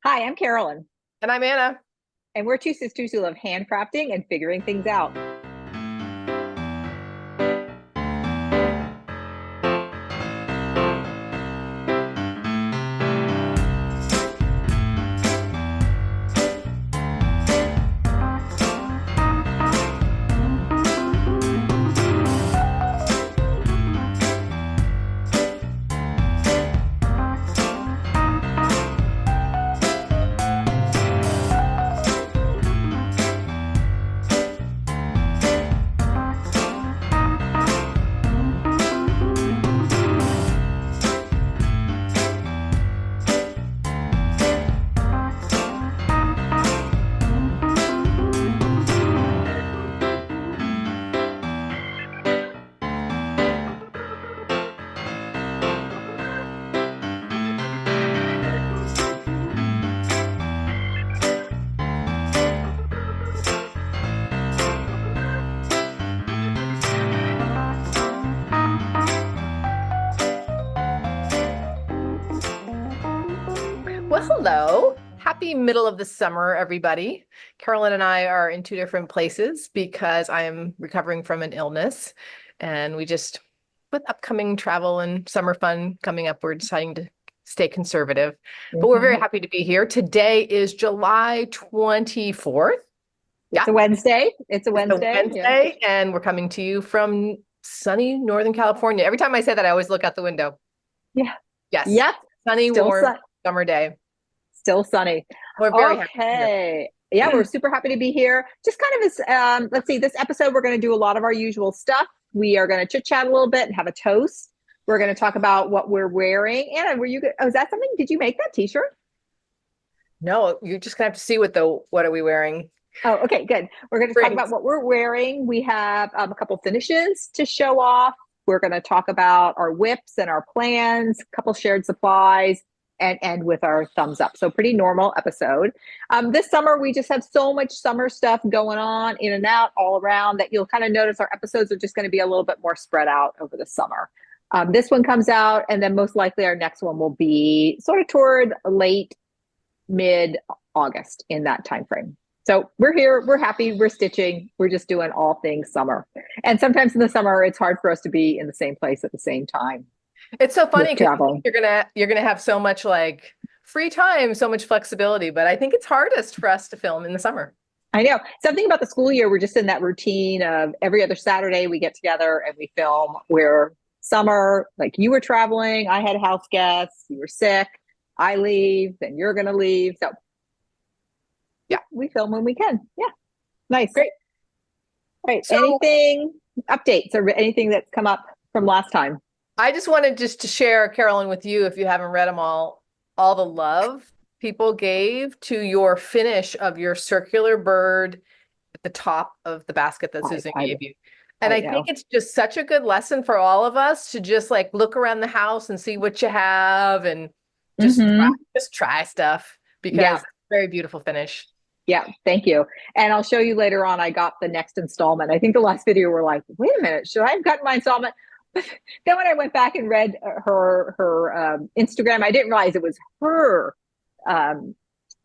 Hi, I'm Carolyn, And I'm Anna. and we're two sisters who love handcrafting and figuring things out. Well, hello. Happy middle of the summer, everybody. Carolyn and I are in two different places because I am recovering from an illness. And with upcoming travel and summer fun coming up, we're deciding to stay conservative. But we're very Mhm. happy to be here. Today is July 24th. It's Yeah, a Wednesday. It's a it's a Wednesday. Yeah. Wednesday, and we're coming to you from sunny Northern California. Every time I say that, I always look out the window. Yeah. Yes, Yep. sunny, Still warm sun. summer day. Still sunny. We're very happy to be Okay. Yeah, we're here. super happy to be here. Just kind of as let's see, this episode we're going to do a lot of our usual stuff. We are going to chit chat a little bit and have a toast. We're going to talk about what we're wearing. Anna, is that something? Did you make that t-shirt? No, you're just gonna have to see what are we wearing? Oh, okay, good. We're going to talk about Rings. what we're wearing. We have a couple finishes to show off. We're going to talk about our whips and our plans, a couple shared supplies, and end with our thumbs up. So pretty normal episode. This summer, we just have so much summer stuff going on in and out all around that you'll kind of notice our episodes are just going to be a little bit more spread out over the summer. This one comes out, and then most likely our next one will be sort of toward late, mid August in that time frame. So we're here, we're happy, we're stitching, we're just doing all things summer. And sometimes in the summer, it's hard for us to be in the same place at the same time It's so funny with because you think traveling. you're gonna have so much like free time, so much flexibility, but I think it's hardest for us to film in the summer. I know something about the school year. We're just in that routine of every other Saturday we get together and we film. Where summer, like you were traveling, I had house guests, you were sick, I leave, then you're going to leave. So Yeah, we film when we can. Yeah. Nice. great. All right. So Anything updates or anything that's come up from last time? I just wanted just to share, Carolyn, with you, if you haven't read them all the love people gave to your finish of your circular bird at the top of the basket that I, Susan I, gave you. And I I think know. it's just such a good lesson for all of us to just like look around the house and see what you have and Mm-hmm. just try stuff because Yeah. it's a very beautiful finish. Yeah. Thank you. And I'll show you later on. I got the next installment. I think the last video we're like, wait a minute, should I have gotten my installment? Then when I went back and read her Instagram, I didn't realize it was her um,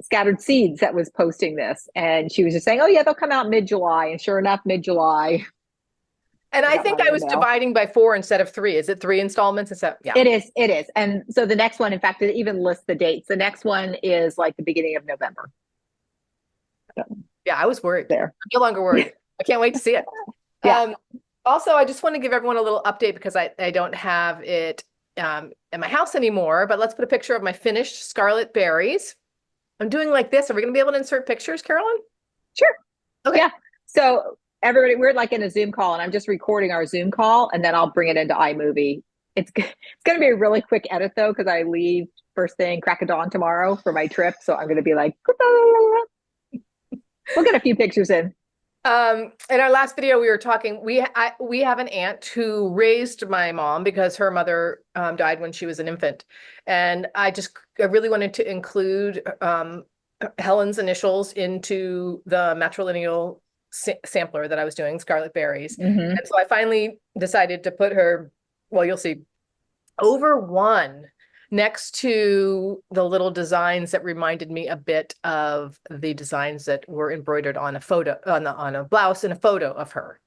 Scattered Seeds that was posting this, and she was just saying, "Oh yeah, they'll come out mid-July." And sure enough, mid-July, And I I got think my I was email. dividing by four instead of three. Is it three installments instead? Yeah. It is, it is, and so the next one, in fact, it even lists the dates. The next one is like the beginning of November. So, Yeah, I was worried. there, I'm no longer worried. I can't wait to see it. yeah. Um, Also, I just want to give everyone a little update because I don't have it in my house anymore, but let's put a picture of my finished Scarlet berries. I'm doing like this. Are we going to be able to insert pictures, Carolyn? Sure. Okay. Yeah. So everybody, we're like in a Zoom call, and I'm just recording our Zoom call, and then I'll bring it into iMovie. It's going to be a really quick edit though, because I leave first thing crack of dawn tomorrow for my trip. So I'm going to be like, we'll get a few pictures in. In our last video, we were talking, we have an aunt who raised my mom because her mother died when she was an infant. And I really wanted to include Helen's initials into the matrilineal sampler that I was doing, Scarlet Berries. Mm-hmm. And so I finally decided to put her, well, you'll see, over one. next to the little designs that reminded me a bit of the designs that were embroidered on a photo, on a blouse and a photo of her.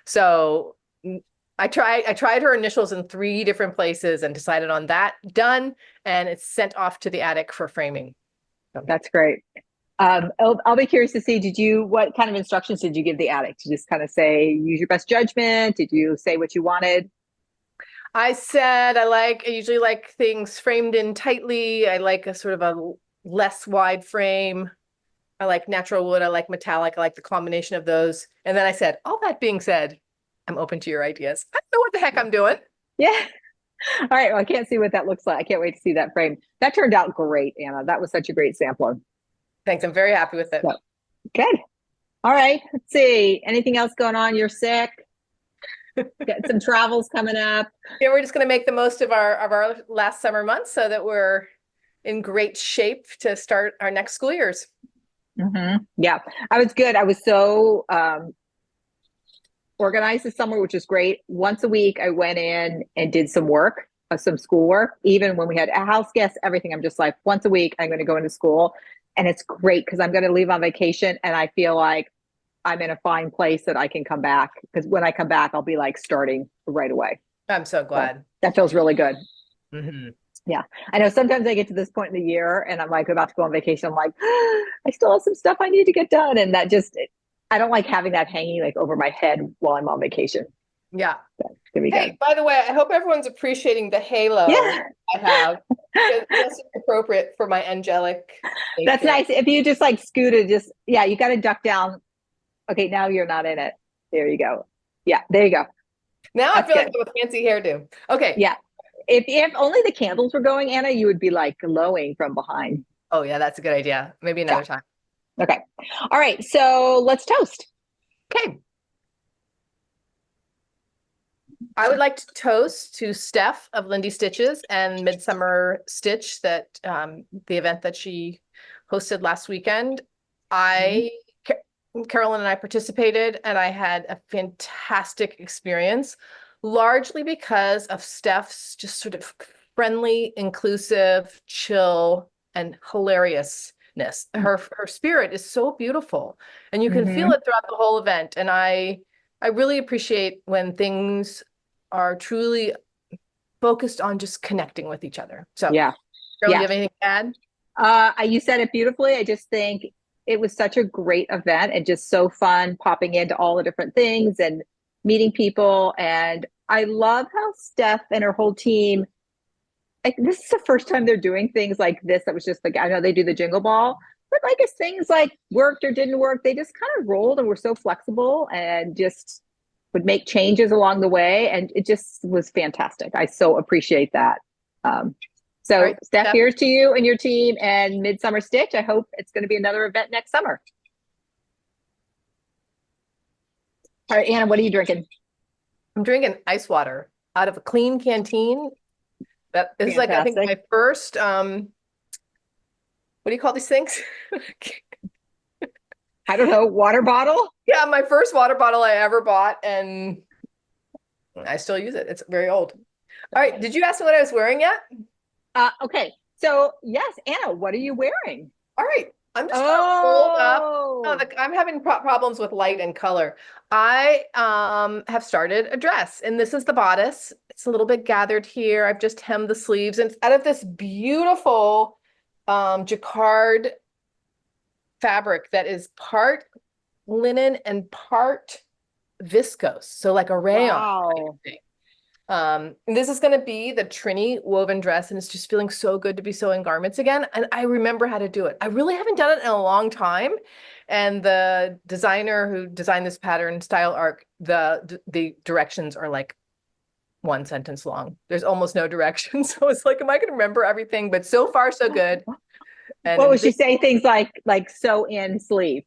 So I tried her initials in 3 different places and decided on that. Done. And it's sent off to the attic for framing. That's great. I'll be curious to see, what kind of instructions did you give the attic? To just kind of say, use your best judgment? Did you say what you wanted? I said, I usually like things framed in tightly. I like a sort of a less wide frame. I like natural wood. I like metallic. I like the combination of those. And then I said, all that being said, I'm open to your ideas. I don't know what the heck I'm doing. Yeah. All right. Well, I can't see what that looks like. I can't wait to see that frame. That turned out great, Anna. That was such a great sampler. Thanks. I'm very happy with it. So, good. All right. Let's see. Anything else going on? You're sick? Got some travels coming up. Yeah, we're just going to make the most of our last summer months so that we're in great shape to start our next school years. Yeah, I was good. I was so organized this summer, which is great. Once a week, I went in and did some work, some schoolwork. Even when we had a house guest, everything, I'm just like, once a week, I'm going to go into school. And it's great because I'm going to leave on vacation and I feel like I'm in a fine place that I can come back, because when I come back, I'll be like starting right away. I'm so glad. So that feels really good. Mm-hmm. Yeah. I know sometimes I get to this point in the year and I'm like about to go on vacation. I'm like, I still have some stuff I need to get done. And that just, I don't like having that hanging like over my head while I'm on vacation. Yeah. So it's gonna be hey, good. by the way, I hope everyone's appreciating the halo I have. It's appropriate for my angelic nature. That's nice. If you just like scooted, you got to duck down. Okay, now you're not in it. There you go. Yeah, there you go. Now I feel like I have a fancy hairdo. Okay. Yeah. If only the candles were going, Anna, you would be like glowing from behind. Oh yeah, that's a good idea. Maybe another time. Okay. All right. So let's toast. Okay. I would like to toast to Steph of Lindy Stitches and Midsummer Stitch, that the event that she hosted last weekend. Carolyn and I participated and I had a fantastic experience, largely because of Steph's just sort of friendly, inclusive, chill, and hilariousness. Her spirit is so beautiful and you can feel it throughout the whole event. And I really appreciate when things are truly focused on just connecting with each other. So yeah. Carolyn, do you have anything to add? You said it beautifully. I just think it was such a great event and just so fun popping into all the different things and meeting people. And I love how Steph and her whole team, this is the first time they're doing things like this. That was just like, I know they do the jingle ball, but like as things like worked or didn't work, they just kind of rolled and were so flexible and just would make changes along the way. And it just was fantastic. I so appreciate that. So right, Steph, here's to you and your team and Midsummer Stitch. I hope it's going to be another event next summer. All right, Anna, what are you drinking? I'm drinking ice water out of a clean canteen. That is fantastic. Like, I think my first, what do you call these things? I don't know, water bottle? Yeah, my first water bottle I ever bought, and I still use it. It's very old. All right, did you ask me what I was wearing yet? Okay, so yes, Anna, what are you wearing? All right, I'm just gonna fold up. Oh, I'm having problems with light and color. I have started a dress, and this is the bodice. It's a little bit gathered here. I've just hemmed the sleeves, and it's out of this beautiful jacquard fabric that is part linen and part viscose, so like a rayon. Wow. Kind of thing. This is going to be the Trini woven dress, and it's just feeling so good to be sewing garments again. And I remember how to do it. I really haven't done it in a long time. And the designer who designed this pattern, Style Arc, the directions are like one sentence long. There's almost no directions. So it's like, am I going to remember everything? But so far, so good. And what would she say? Things like sew in sleeve.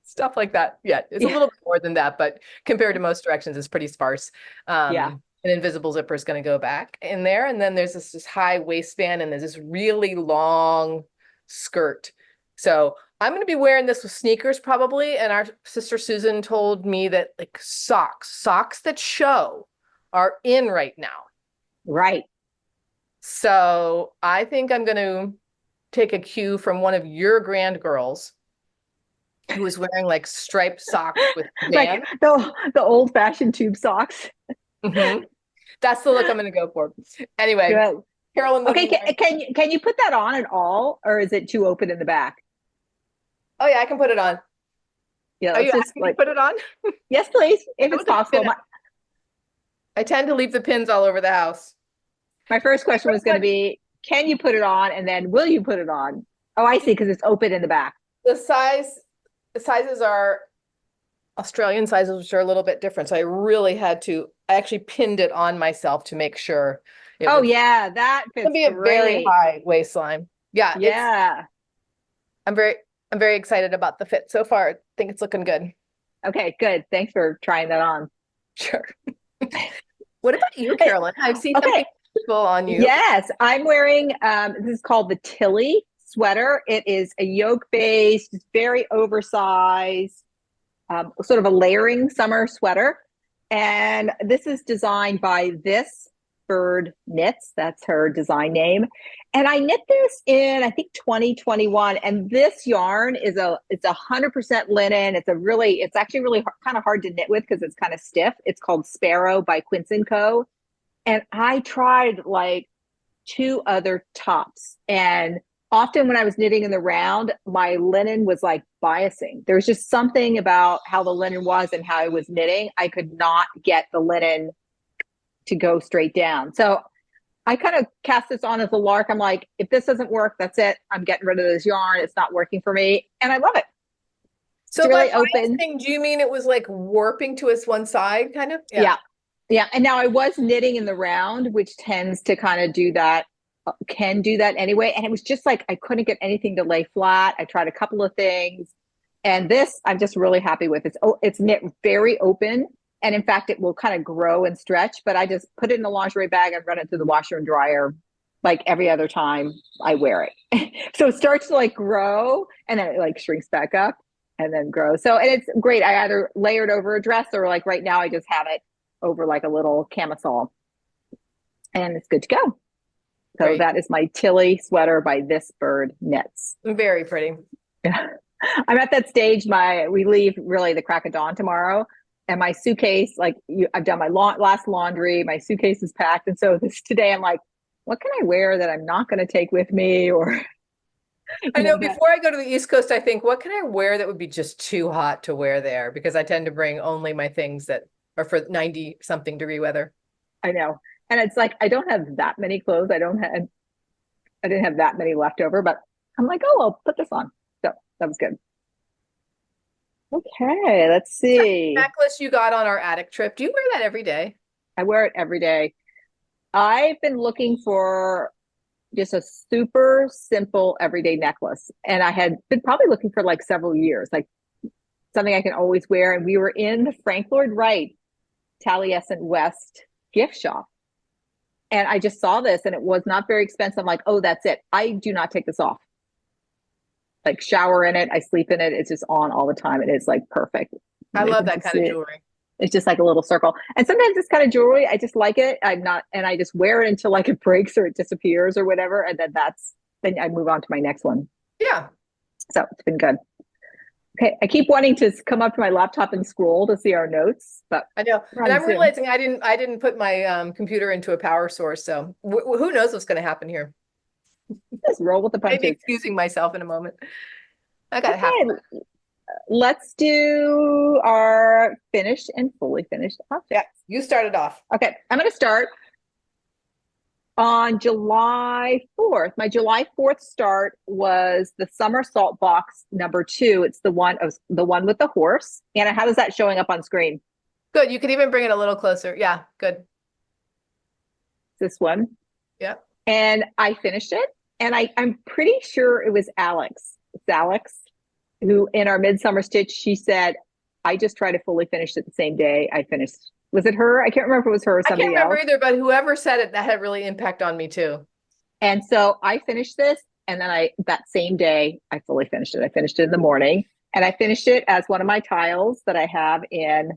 Stuff like that. Yeah, it's a little bit more than that, but compared to most directions, it's pretty sparse. Yeah. An invisible zipper is going to go back in there. And then there's this high waistband and there's this really long skirt. So I'm going to be wearing this with sneakers probably. And our sister Susan told me that like socks that show are in right now. Right. So I think I'm going to take a cue from one of your grand girls who was wearing like striped socks with Like Van. the old fashioned tube socks. Mm-hmm. That's the look I'm going to go for. Anyway, Good. Carolyn will Okay, be wearing. can you put that on at all, or is it too open in the back? Oh yeah, I can put it on. Yeah, Are let's you just asking me to like, put it on? yes, please, if I it's would like to possible. pin it. I tend to leave the pins all over the house. My first question was going to be, can you put it on, and then will you put it on? Oh, I see, because it's open in the back. The sizes are Australian sizes, which are a little bit different. So I actually pinned it on myself to make sure it Oh would yeah, that fits be a very great. high waistline. Yeah, Yeah. I'm very excited about the fit so far. I think it's looking good. Okay, good. Thanks for trying that on. Sure. What about you, Hey, Carolyn? I've seen okay. something cool on you. Yes, I'm wearing this is called the Tilly sweater. It is a yoke based, very oversized, sort of a layering summer sweater. And this is designed by This Bird Knits. That's her design name. And I knit this in, I think, 2021. And this yarn is it's 100% linen. It's actually really kind of hard to knit with because it's kind of stiff. It's called Sparrow by Quince & Co. And I tried like two other tops. And often when I was knitting in the round, my linen was like biasing. There was just something about how the linen was and how I was knitting. I could not get the linen to go straight down. So I kind of cast this on as a lark. I'm like, if this doesn't work, that's it. I'm getting rid of this yarn. It's not working for me. And I love it. So It's by really open. biasing, do you mean it was like warping to its one side kind of? Yeah. Yeah. And now I was knitting in the round, which tends to kind of do that, can do that anyway. And it was just like, I couldn't get anything to lay flat. I tried a couple of things. And this, I'm just really happy with. It's knit very open. And in fact, it will kind of grow and stretch, but I just put it in the lingerie bag and run it through the washer and dryer like every other time I wear it. So it starts to like grow and then it like shrinks back up and then grows. So, and it's great. I either layer it over a dress or like right now I just have it over like a little camisole and it's good to go. So Great. that is my Tilly sweater by This Bird Knits. Very pretty. Yeah. I'm at that stage. We leave really the crack of dawn tomorrow. And my suitcase, I've done my last laundry. My suitcase is packed. And so today I'm like, what can I wear that I'm not going to take with me? Or I know before I go to the East Coast, I think, what can I wear that would be just too hot to wear there? Because I tend to bring only my things that are for 90 something degree weather. I know. And it's like, I don't have that many clothes. I didn't have that many left over, but I'm like, oh, I'll put this on. So that was good. Okay, let's see. Necklace you got on our attic trip. Do you wear that every day? I wear it every day. I've been looking for just a super simple everyday necklace. And I had been probably looking for like several years, like something I can always wear. And we were in the Frank Lloyd Wright Taliesin West gift shop. And I just saw this and it was not very expensive. I'm like, oh, that's it. I do not take this off. Like shower in it, I sleep in it. It's just on all the time. It is like perfect. I love that kind of jewelry. It's just like a little circle. And sometimes this kind of jewelry, I just like it. And I just wear it until like it breaks or it disappears or whatever. And then I move on to my next one. Yeah. So it's been good. Okay. I keep wanting to come up to my laptop and scroll to see our notes, but I know. And I'm realizing I didn't put my computer into a power source. So who knows what's going to happen here? Just roll with the punches. Maybe excusing myself in a moment. I got half. Let's do our finished and fully finished objects. Yeah, you started off. Okay, I'm going to start on July 4th. My July 4th start was the Summer Saltbox #2. It's the one with the horse. Anna, how is that showing up on screen? Good. You could even bring it a little closer. Yeah, good. This one. Yeah. And I finished it. And I'm pretty sure it was Alex. It's Alex, who in our Midsummer Stitch, she said, I just tried to fully finish it the same day I finished. Was it her? I can't remember if it was her or somebody else. I can't remember either, but whoever said it, that had really impact on me too. And so I finished this. And then that same day, I fully finished it. I finished it in the morning. And I finished it as one of my tiles that I have in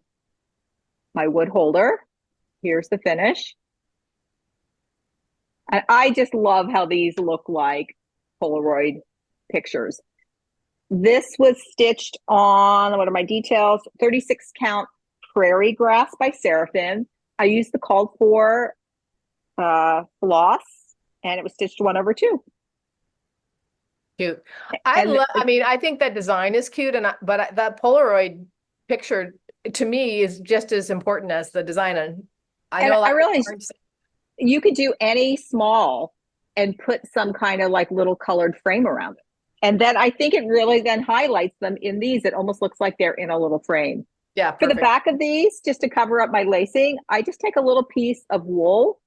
my wood holder. Here's the finish. And I just love how these look like Polaroid pictures. This was stitched on, what are my details? 36 count prairie grass by Seraphim. I used the called for floss, and it was stitched 1/2. Cute. And I mean, I think that design is cute, but that Polaroid picture to me is just as important as the design. And I realized you could do any small and put some kind of like little colored frame around it. And then I think it really then highlights them in these. It almost looks like they're in a little frame. Yeah, perfect. For the back of these, just to cover up my lacing, I just take a little piece of wool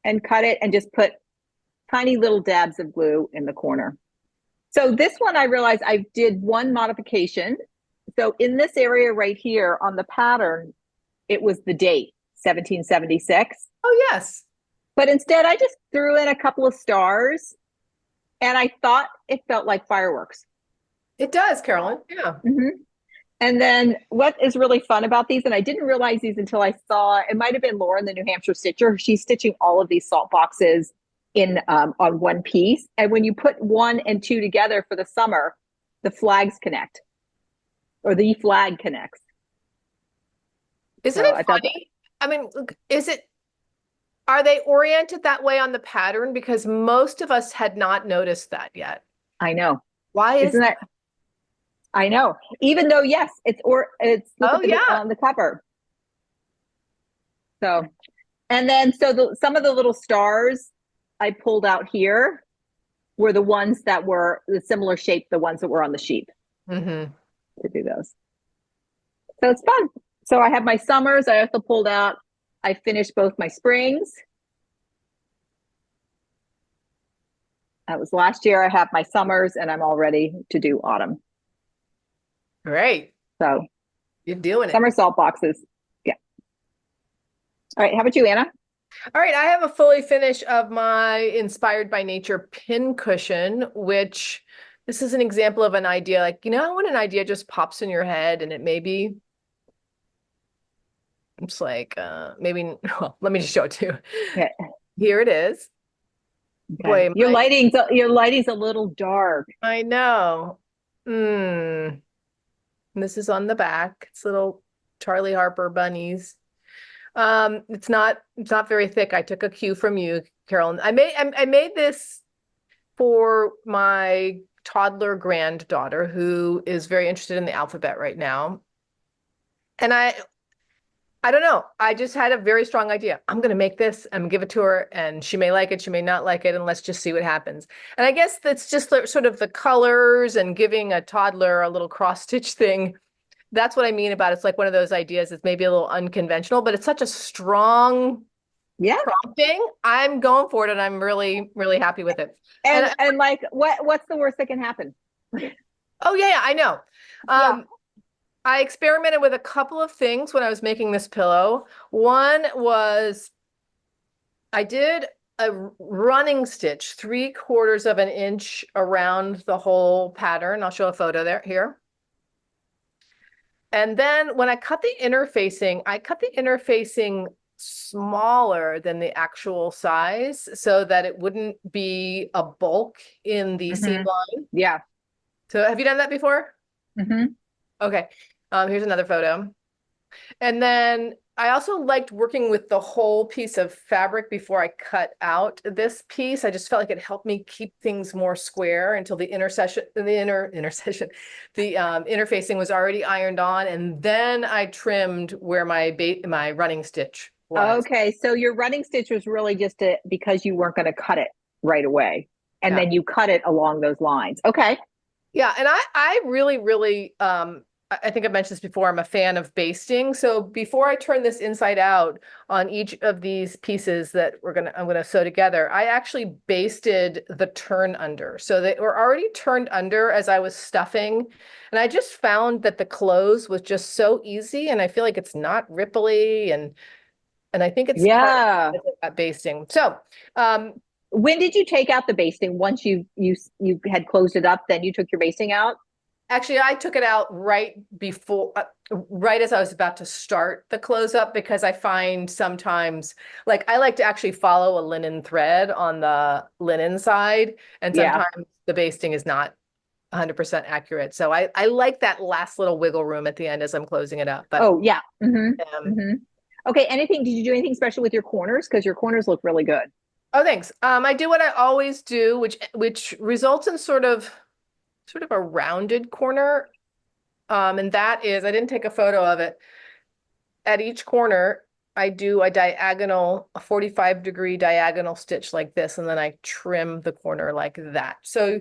and cut it and just put tiny little dabs of glue in the corner. So this one, I realized I did one modification. So in this area right here on the pattern, it was the date, 1776. Oh, yes. But instead, I just threw in a couple of stars, and I thought it felt like fireworks. It does, Carolyn. Yeah. Mm-hmm. And then what is really fun about these, and I didn't realize these until I saw, it might have been Lauren, the New Hampshire stitcher. She's stitching all of these salt boxes in on one piece. And when you put 1 and 2 together for the summer, the flags connect, or the flag connects. Isn't it funny? I mean, are they oriented that way on the pattern? Because most of us had not noticed that yet. I know. Why isn't that? I know. Even though, yes, it's on the cover. So, and then some of the little stars I pulled out here were the ones that were the similar shape, the ones that were on the sheet. Mm-hmm. To do those. So it's fun. So I have my summers. I also pulled out, I finished both my springs. That was last year. I have my summers, and I'm all ready to do autumn. Great. So you're doing it. Summer salt boxes. Yeah. All right. How about you, Anna? All right. I have a fully finish of my Inspired by Nature pincushion, which this is an example of an idea. Like, you know, when an idea just pops in your head and it maybe it's like, maybe, well, let me just show it to you. Okay. Here it is. Okay. Boy, your lighting's a little dark. I know. And this is on the back. It's little Charlie Harper bunnies. It's not very thick. I took a cue from you, Carolyn. I made this for my toddler granddaughter who is very interested in the alphabet right now. And I don't know. I just had a very strong idea. I'm going to make this. I'm going to give it to her, and she may like it. She may not like it, and let's just see what happens. And I guess that's just sort of the colors and giving a toddler a little cross stitch thing. That's what I mean about it's like one of those ideas. It's maybe a little unconventional, but it's such a strong prompting. I'm going for it, and I'm really, really happy with it. And like, what's the worst that can happen? Oh yeah, I know. I experimented with a couple of things when I was making this pillow. One was I did a running stitch 3/4 of an inch around the whole pattern. I'll show a photo here. And then when I cut the interfacing, I cut the interfacing smaller than the actual size so that it wouldn't be a bulk in the seam line. Yeah. So have you done that before? Mm-hmm. Okay. Here's another photo. And then I also liked working with the whole piece of fabric before I cut out this piece. I just felt like it helped me keep things more square until the interfacing was already ironed on, and then I trimmed where my running stitch was. Okay, so your running stitch was really just because you weren't going to cut it right away, and then you cut it along those lines. Okay. Yeah, and I really, really I think I've mentioned this before, I'm a fan of basting. So before I turn this inside out on each of these pieces that I'm gonna sew together, I actually basted the turn under. So they were already turned under as I was stuffing. And I just found that the close was just so easy, and I feel like it's not ripply, and I think it's part of basting. So when did you take out the basting? Once you had closed it up, then you took your basting out? Actually, I took it out right before, right as I was about to start the close up, because I find sometimes, like, I like to actually follow a linen thread on the linen side, and Yeah. sometimes the basting is not 100% accurate. So I like that last little wiggle room at the end as I'm closing it up. But Oh, yeah. um, Okay. Did you do anything special with your corners? Because your corners look really good. oh, thanks. I do what I always do, which results in sort of a rounded corner. And that is, I didn't take a photo of it. At each corner, I do a 45-degree diagonal stitch like this, and then I trim the corner like that. So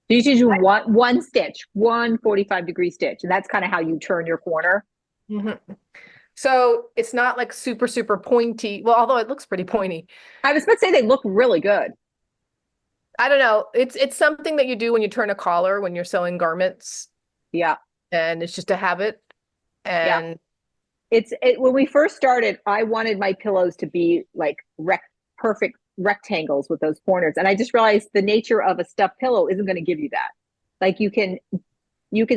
You should do one stitch, one 45-degree stitch, and that's kind of how you turn your corner. So it's not like super, super pointy. Well, although it looks pretty pointy. I was about to say they look really good. I don't know. It's something that you do when you turn a collar, when you're sewing garments. Yeah. And it's just a habit. And when we first started, I wanted my pillows to be like perfect rectangles with those corners. And I just realized the nature of a stuffed pillow isn't going to give you that. Like you can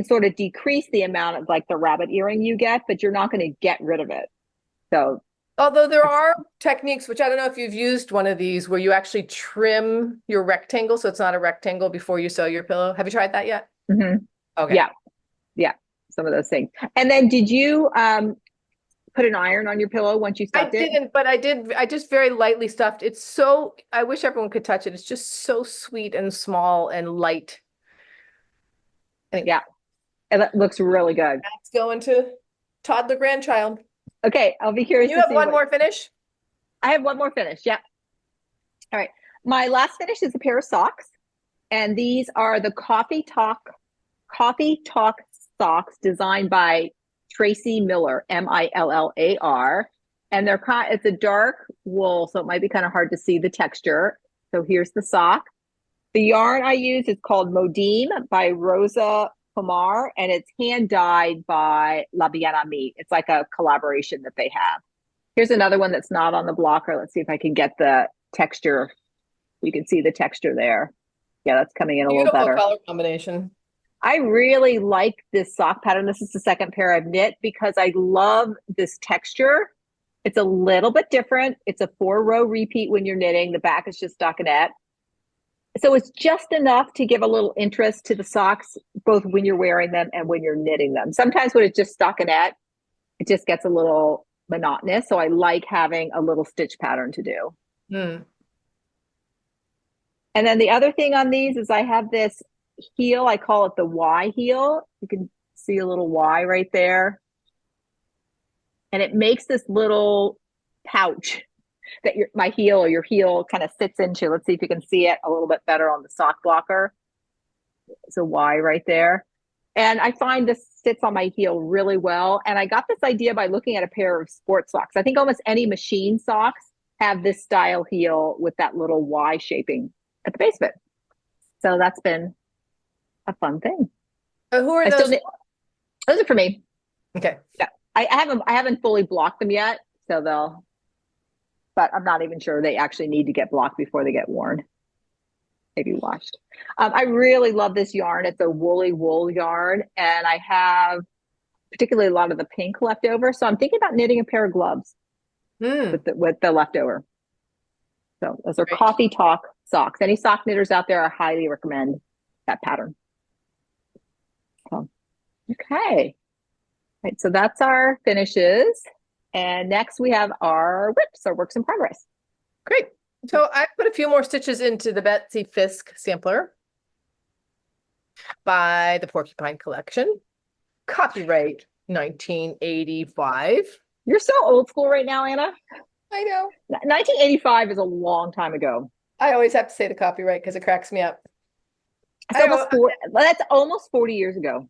sort of decrease the amount of like the rabbit earring you get, but you're not going to get rid of it. So although there are techniques, which I don't know if you've used one of these, where you actually trim your rectangle so it's not a rectangle before you sew your pillow. Have you tried that yet? Okay. Yeah, some of those things. And then did you put an iron on your pillow once you stuffed it? I didn't, but I did. I just very lightly stuffed. It's so, I wish everyone could touch it. It's just so sweet and small and light. Yeah, it looks really good. That's going to toddler grandchild. Okay, I'll be curious. You have one more finish? I have one more finish. Yeah. All right. My last finish is a pair of socks, and these are the Coffee Talk socks designed by Tracy Miller, Millar, and it's a dark wool, so it might be kind of hard to see the texture. So here's the sock. The yarn I use is called Modime by Rosa Pomar, and it's hand dyed by La Bien Amie. It's like a collaboration that they have. Here's another one that's not on the blocker. Let's see if I can get the texture. You can see the texture there. Yeah, that's coming in a little better. Beautiful color combination. I really like this sock pattern. This is the second pair I've knit because I love this texture. It's a little bit different. It's a 4-row repeat when you're knitting. The back is just stockinette. So it's just enough to give a little interest to the socks, both when you're wearing them and when you're knitting them. Sometimes when it's just stockinette, it just gets a little monotonous. So I like having a little stitch pattern to do. And then the other thing on these is I have this heel. I call it the Y heel. You can see a little Y right there. And it makes this little pouch that my heel or your heel kind of sits into. Let's see if you can see it a little bit better on the sock blocker. It's a Y right there. And I find this sits on my heel really well. And I got this idea by looking at a pair of sports socks. I think almost any machine socks have this style heel with that little Y shaping at the base of it. So that's been a fun thing. Who are those? Those are for me. Okay. Yeah. I haven't fully blocked them yet, so but I'm not even sure they actually need to get blocked before they get worn. Maybe washed. I really love this yarn. It's a woolly wool yarn, and I have particularly a lot of the pink left over. So I'm thinking about knitting a pair of gloves with the leftover. So those are Great. Coffee Talk socks. Any sock knitters out there, I highly recommend that pattern. So, okay. Right, so that's our finishes. And next we have our whips, our works in progress. Great. So I put a few more stitches into the Betsey Fisk sampler by the Porcupine collection. Copyright 1985. You're so old school right now, Anna. I know. 1985 is a long time ago. I always have to say the copyright because it cracks me up. That's almost 40 years ago.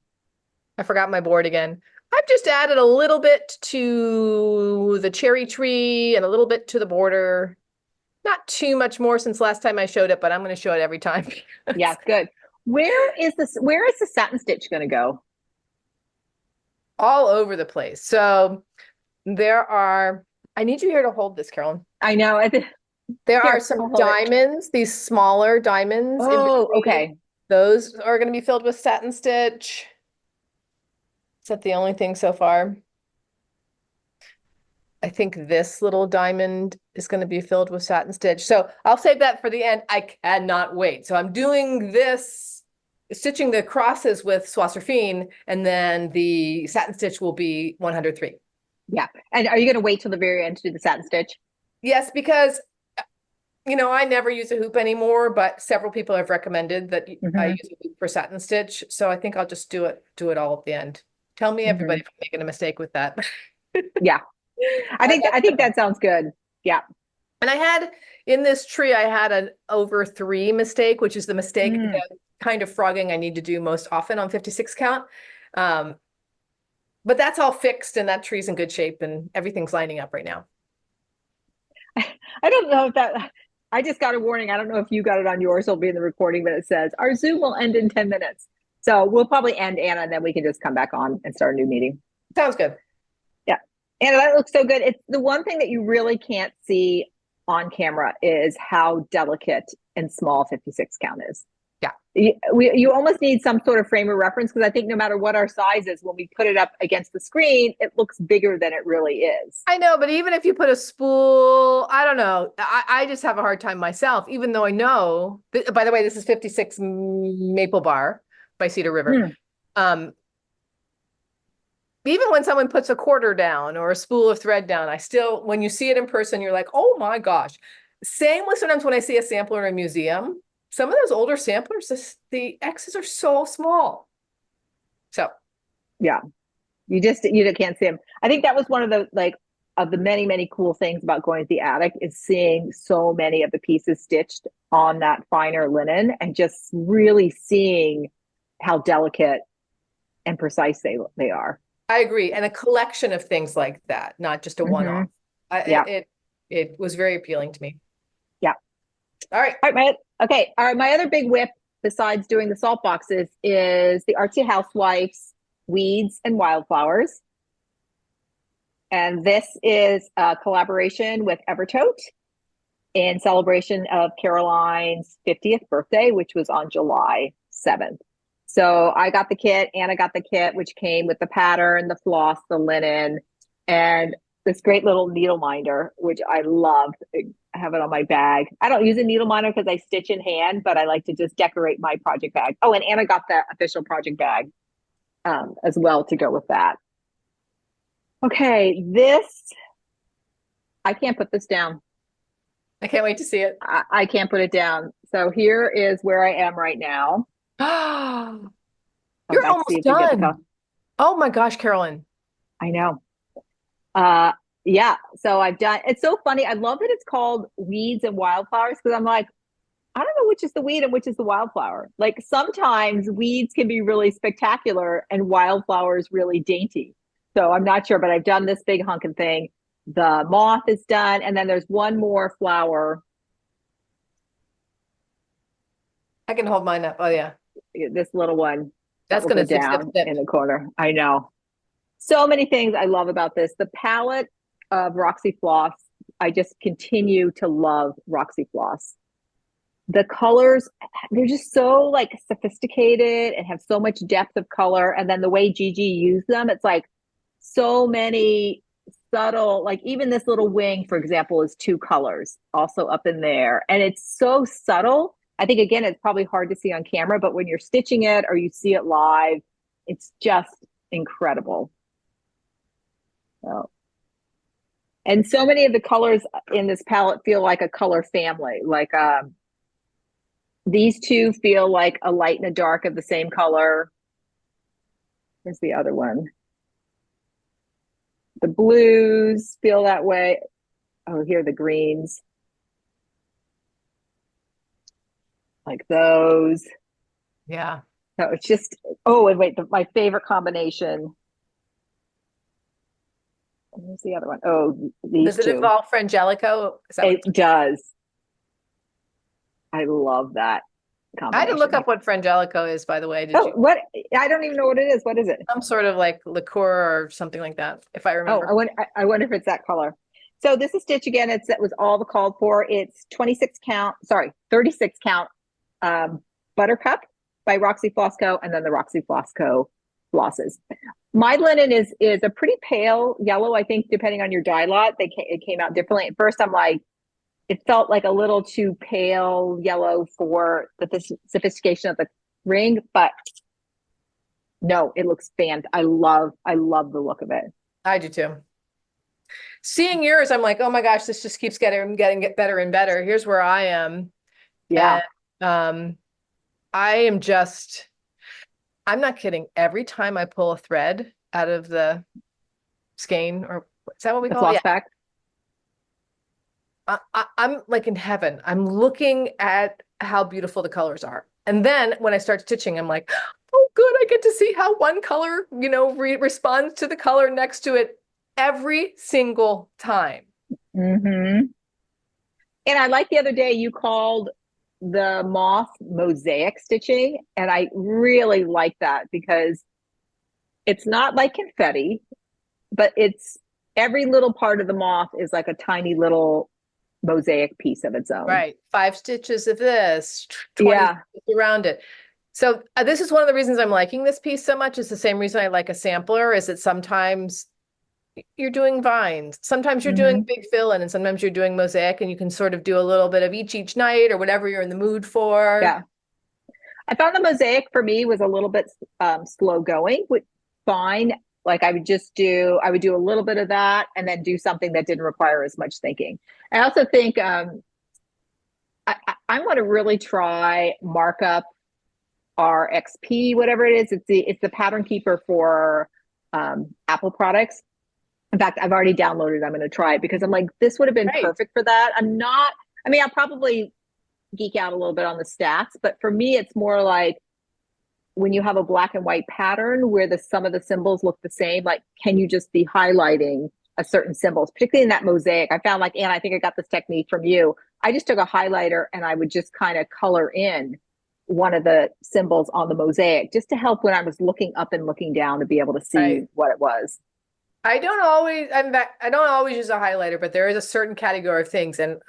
I forgot my board again. I've just added a little bit to the cherry tree and a little bit to the border. Not too much more since last time I showed it, but I'm going to show it every time. Yeah, good. Where is the satin stitch going to go? All over the place. So there are, I need you here to hold this, Carolyn. I know. There are some diamonds, these smaller diamonds. Oh, okay. Those are going to be filled with satin stitch. Is that the only thing so far? I think this little diamond is going to be filled with satin stitch. So I'll save that for the end. I cannot wait. So I'm doing this, stitching the crosses with Swasserfine, and then the satin stitch will be 103. Yeah. And are you going to wait till the very end to do the satin stitch? Yes, because I never use a hoop anymore, but several people have recommended that I use a hoop for satin stitch. So I think I'll just do it all at the end. Tell me, everybody, if I'm making a mistake with that. Yeah. I think that sounds good. Yeah. And I had in this tree, I had an over 3 mistake, which is the mistake that kind of frogging I need to do most often on 56 count. But that's all fixed and that tree's in good shape and everything's lining up right now. I don't know if that, I just got a warning. I don't know if you got it on yours. It'll be in the recording, but it says our Zoom will end in 10 minutes. So we'll probably end, Anna, and then we can just come back on and start a new meeting. Sounds good. Yeah. Anna, that looks so good. It's the one thing that you really can't see on camera is how delicate and small 56 count is. Yeah. You almost need some sort of frame of reference, because I think no matter what our size is, when we put it up against the screen, it looks bigger than it really is. I know, but even if you put a spool, I don't know. I just have a hard time myself, even though I know, by the way, this is 56 Maple Bar by Cedar River. Even when someone puts a quarter down or a spool of thread down, I still, when you see it in person, you're like, oh my gosh. Same with sometimes when I see a sampler in a museum. Some of those older samplers, the X's are so small. So, yeah, you can't see them. I think that was one of the many, many cool things about going to the attic is seeing so many of the pieces stitched on that finer linen and just really seeing how delicate and precise they are. I agree. And a collection of things like that, not just a one-off. It was very appealing to me. Yeah. All right. All right. My other big whip, besides doing the salt boxes, is the Artsy Housewife's Weeds and Wildflowers. And this is a collaboration with Evertote in celebration of Caroline's 50th birthday, which was on July 7th. So I got the kit, Anna got the kit, which came with the pattern, the floss, the linen, and this great little needle minder, which I loved. I have it on my bag. I don't use a needle minder because I stitch in hand, but I like to just decorate my project bag. Oh, and Anna got the official project bag as well to go with that. Okay, I can't put this down. I can't wait to see it. I can't put it down. So here is where I am right now. You're almost done. Oh my gosh, Carolyn. I know. Yeah, so I've done, it's so funny. I love that it's called Weeds and Wildflowers, because I'm like, I don't know which is the weed and which is the wildflower. Like sometimes weeds can be really spectacular and wildflowers really dainty. So I'm not sure, but I've done this big hunkin' thing. The moth is done. And then there's one more flower. I can hold mine up. Oh yeah. This little one. That's going to go down in the corner. I know. So many things I love about this. The palette of Roxy Floss. I just continue to love Roxy Floss. The colors, they're just so like sophisticated and have so much depth of color. And then the way Gigi used them, it's like so many subtle, like even this little wing, for example, is 2 colors also up in there. And it's so subtle. I think, again, it's probably hard to see on camera, but when you're stitching it or you see it live, it's just incredible. So, and so many of the colors in this palette feel like a color family. Like these 2 feel like a light and a dark of the same color. Here's the other one. The blues feel that way. Oh, here are the greens. Like those. Yeah. So it's just, oh, and wait, my favorite combination. Where's the other one? Oh, these Does it 2. involve Frangelico? It does. I love that combination. I had to look up what Frangelico is, by the way. Did you? What? I don't even know what it is. What is it? Some sort of like liqueur or something like that, if I remember. Oh, I wonder if it's that color. So this is stitch again. It was all the called for. It's 36 count, sorry, 36 count buttercup by Roxy Floss Co. and then the Roxy Floss Co. flosses. My linen is a pretty pale yellow, I think, depending on your dye lot. It came out differently. At first, I'm like, it felt like a little too pale yellow for the sophistication of the ring, but no, it looks I love the look of it. I do too. Seeing yours, I'm like, oh my gosh, this just keeps getting better and better. Here's where I am. Yeah. And, I am just, I'm not kidding. Every time I pull a thread out of the skein, or is that what we call it? Yeah. I'm like in heaven. I'm looking at how beautiful the colors are. And then when I start stitching, I'm like, oh, good. I get to see how one color, responds to the color next to it every single time. Mm-hmm. And I like the other day you called the moth mosaic stitching. And I really like that because it's not like confetti, but it's every little part of the moth is like a tiny little mosaic piece of its own. Right. 5 stitches of this, 20 stitches around it. So this is one of the reasons I'm liking this piece so much. It's the same reason I like a sampler, is that sometimes you're doing vines, sometimes you're doing big fill-in, and sometimes you're doing mosaic, and you can sort of do a little bit of each night or whatever you're in the mood for. Yeah. I found the mosaic for me was a little bit slow going, which fine. Like I would do a little bit of that and then do something that didn't require as much thinking. I also think I want to really try Markup RXP, whatever it is. It's the pattern keeper for Apple products. In fact, I've already downloaded it. I'm going to try it because I'm like, this would have been perfect for that. I'll probably geek out a little bit on the stats, but for me, it's more like when you have a black and white pattern where some of the symbols look the same, like, can you just be highlighting a certain symbols, particularly in that mosaic? I found Anne, I think I got this technique from you. I just took a highlighter and I would just kind of color in one of the symbols on the mosaic just to help when I was looking up and looking down to be able to see what it was. I don't always use a highlighter, but there is a certain category of things. And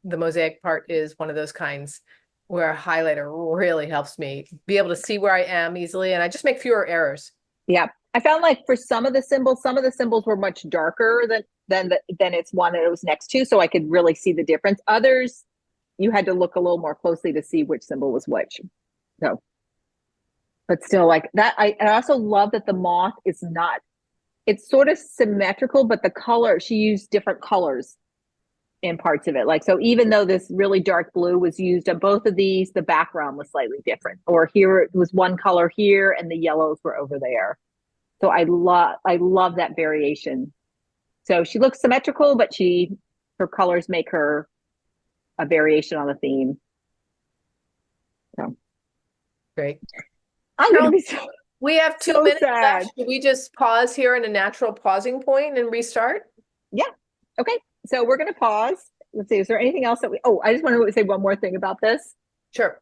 the mosaic part is one of those kinds where a highlighter really helps me be able to see where I am easily. And I just make fewer errors. Yeah. I found like for some of the symbols were much darker than its one that it was next to. So I could really see the difference. Others, you had to look a little more closely to see which symbol was which. So, but still like that. I also love that the moth is not, it's sort of symmetrical, but the color, she used different colors in parts of it. Like, so even though this really dark blue was used on both of these, the background was slightly different. Or here it was one color here and the yellows were over there. So I love that variation. So she looks symmetrical, but her colors make her a variation on the theme. So great. I'm gonna be we have 2 minutes left. Should we just pause here in a natural pausing point and restart? Yeah. Okay. So we're going to pause. Let's see. Is there anything else I just want to say one more thing about this. Sure.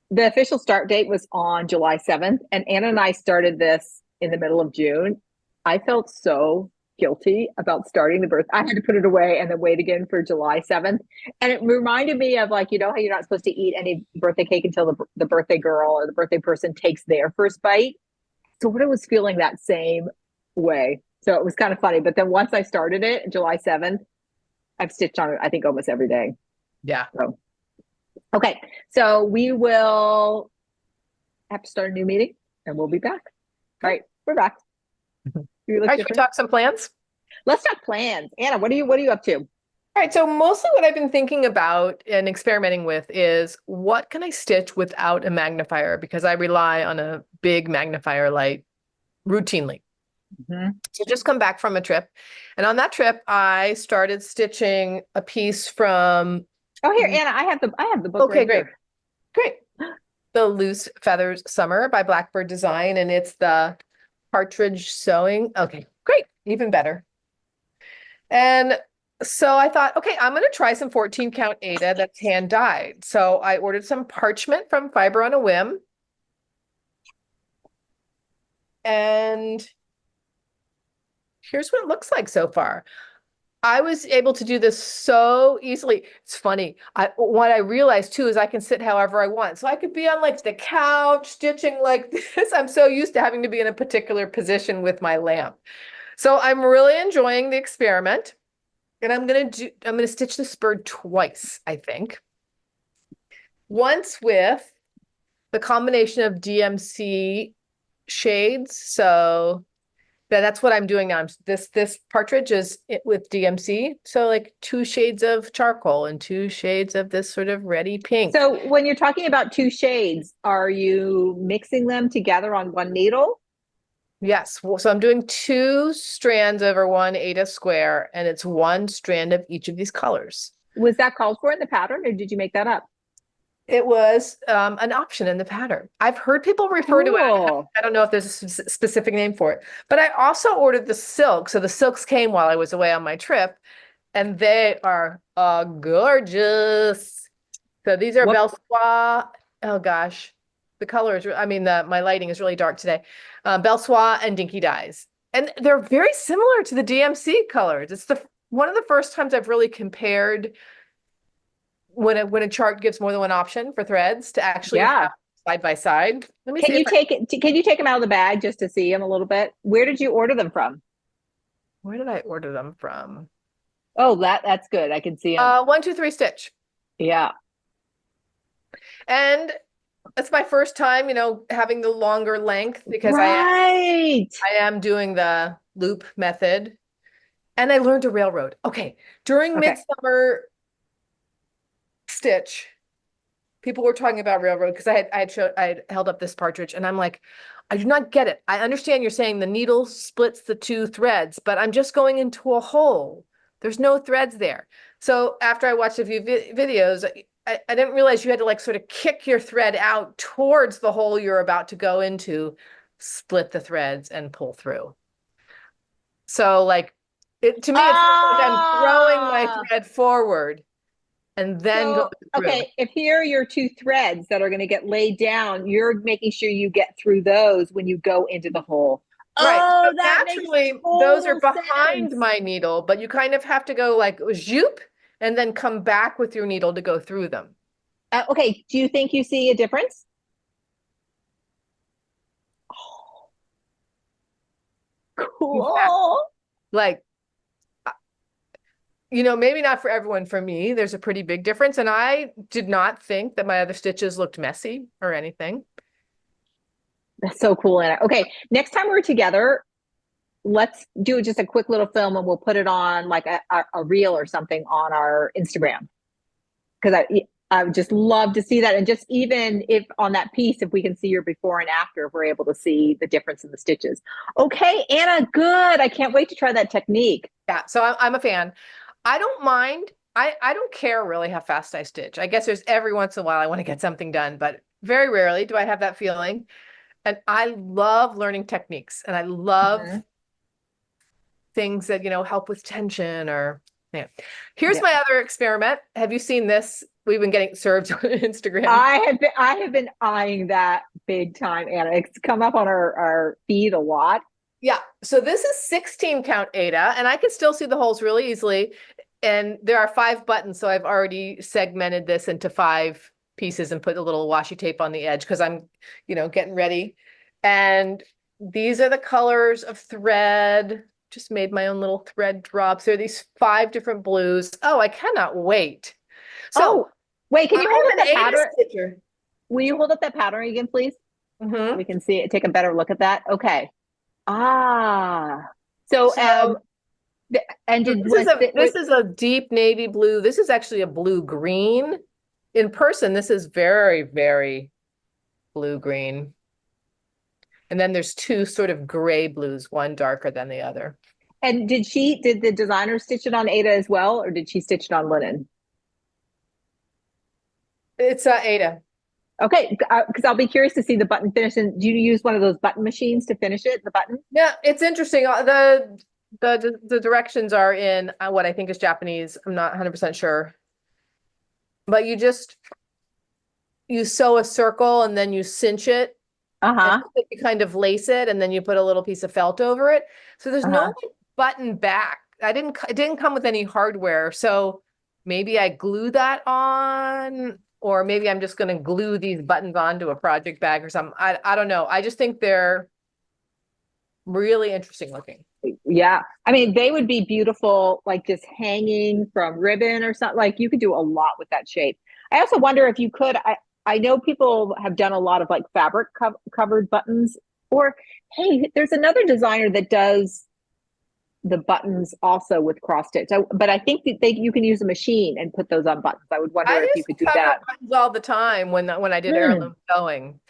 The official start date was on July 7th, and Anna and I started this in the middle of June. I felt so guilty about starting the birth. I had to put it away and then wait again for July 7th. And it reminded me of like, how you're not supposed to eat any birthday cake until the birthday girl or the birthday person takes their first bite. So what I was feeling that same way. So it was kind of funny. But then once I started it, July 7th, I've stitched on it, I think, almost every day. Yeah. So, okay. So we will have to start a new meeting and we'll be back. All right. We're back. All right, should we talk some plans? Let's talk plans. Anna, what are you up to? All right, so mostly what I've been thinking about and experimenting with is what can I stitch without a magnifier, because I rely on a big magnifier light routinely. So just come back from a trip, and on that trip I started stitching a piece from here, Anna, I have the book. Okay, great. The Loose Feathers Summer by Blackbird Design, and it's the partridge sewing. Okay, great, even better. And so I thought, okay, I'm going to try some 14 count Aida that's hand dyed. So I ordered some parchment from Fiber on a Whim. And here's what it looks like so far. I was able to do this so easily. It's funny. What I realized too is I can sit however I want. So I could be on like the couch stitching like this. I'm so used to having to be in a particular position with my lamp. So I'm really enjoying the experiment. And I'm gonna stitch this bird twice, I think. Once with the combination of DMC shades. So that's what I'm doing now. This partridge is with DMC. So like 2 shades of charcoal and 2 shades of this sort of reddy pink. So when you're talking about 2 shades, are you mixing them together on one needle? Yes. So I'm doing 2 strands over 1 Aida square, and it's 1 strand of each of these colors. Was that called for in the pattern, or did you make that up? It was an option in the pattern. I've heard people refer to it. I don't know if there's a specific name for it, but I also ordered the silk. So the silks came while I was away on my trip, and they are gorgeous. So these are Belle Soie. Oh gosh, the colors. I mean, my lighting is really dark today. Belle Soie and Dinky Dyes, and they're very similar to the DMC colors. It's one of the first times I've really compared when a chart gives more than one option for threads to actually have side by side. Let me Can you take them out of the bag just to see them a little bit? Where did you order them from? Where did I order them from? Oh, that's good. I can see them. 1 2 3 Stitch. Yeah. And it's my first time, having the longer length because I am doing the loop method. And I learned a railroad. Okay. During Midsummer stitch, people were talking about railroad because I had held up this partridge, and I'm like, I do not get it. I understand you're saying the needle splits the 2 threads, but I'm just going into a hole. There's no threads there. So after I watched a few videos, I didn't realize you had to like sort of kick your thread out towards the hole you're about to go into, split the threads, and pull through. So like to me, it's like I'm throwing my thread forward and then go through. Okay, if here are your 2 threads that are going to get laid down, you're making sure you get through those when you go into the hole. Right. Oh, so that naturally, makes those are behind sense. my needle, but you kind of have to go like zoop and then come back with your needle to go through them. Okay, do you think you see a difference? Oh, cool. Like, maybe not for everyone. For me, there's a pretty big difference. And I did not think that my other stitches looked messy or anything. That's so cool, Anna. Okay, next time we're together, let's do just a quick little film and we'll put it on like a reel or something on our Instagram. Because I would just love to see that. And just even if on that piece, if we can see your before and after, if we're able to see the difference in the stitches. Okay, Anna, good. I can't wait to try that technique. Yeah, so I'm a fan. I don't mind. I don't care really how fast I stitch. I guess there's every once in a while I want to get something done, but very rarely do I have that feeling. And I love learning techniques, and I love things that, help with tension or, Here's my other experiment. Have you seen this? We've been getting served on Instagram. I have been eyeing that big time, Anna. It's come up on our feed a lot. Yeah. So this is 16 count Aida, and I can still see the holes really easily. And there are 5 buttons. So I've already segmented this into 5 pieces and put a little washi tape on the edge because I'm, getting ready. And these are the colors of thread. Just made my own little thread drops. There are these 5 different blues. Oh, I cannot wait. So wait, can you hold up that pattern? Will you hold up that pattern again, please? Mm-hmm. We can see it, take a better look at that. Okay. So and this is a deep navy blue. This is actually a blue green. In person, this is very, very blue green. And then there's 2 sort of gray blues, one darker than the other. And did the designer stitch it on Aida as well, or did she stitch it on linen? It's Aida. Okay, because I'll be curious to see the button finish. And do you use one of those button machines to finish it, the button? Yeah, it's interesting. The directions are in what I think is Japanese. I'm not 100% sure. But you sew a circle and then you cinch it. You kind of lace it and then you put a little piece of felt over it. So there's no button back it didn't come with any hardware. So maybe I glue that on, or maybe I'm just going to glue these buttons onto a project bag or something. I don't know. I just think they're really interesting looking. Yeah. I mean, they would be beautiful, like just hanging from ribbon or something. Like you could do a lot with that shape. I also wonder if you could, I know people have done a lot of like fabric covered buttons, or hey, there's another designer that does the buttons also with cross stitch. But I think that you can use a machine and put those on buttons. I would wonder if you could do that all the time when I did heirloom sewing.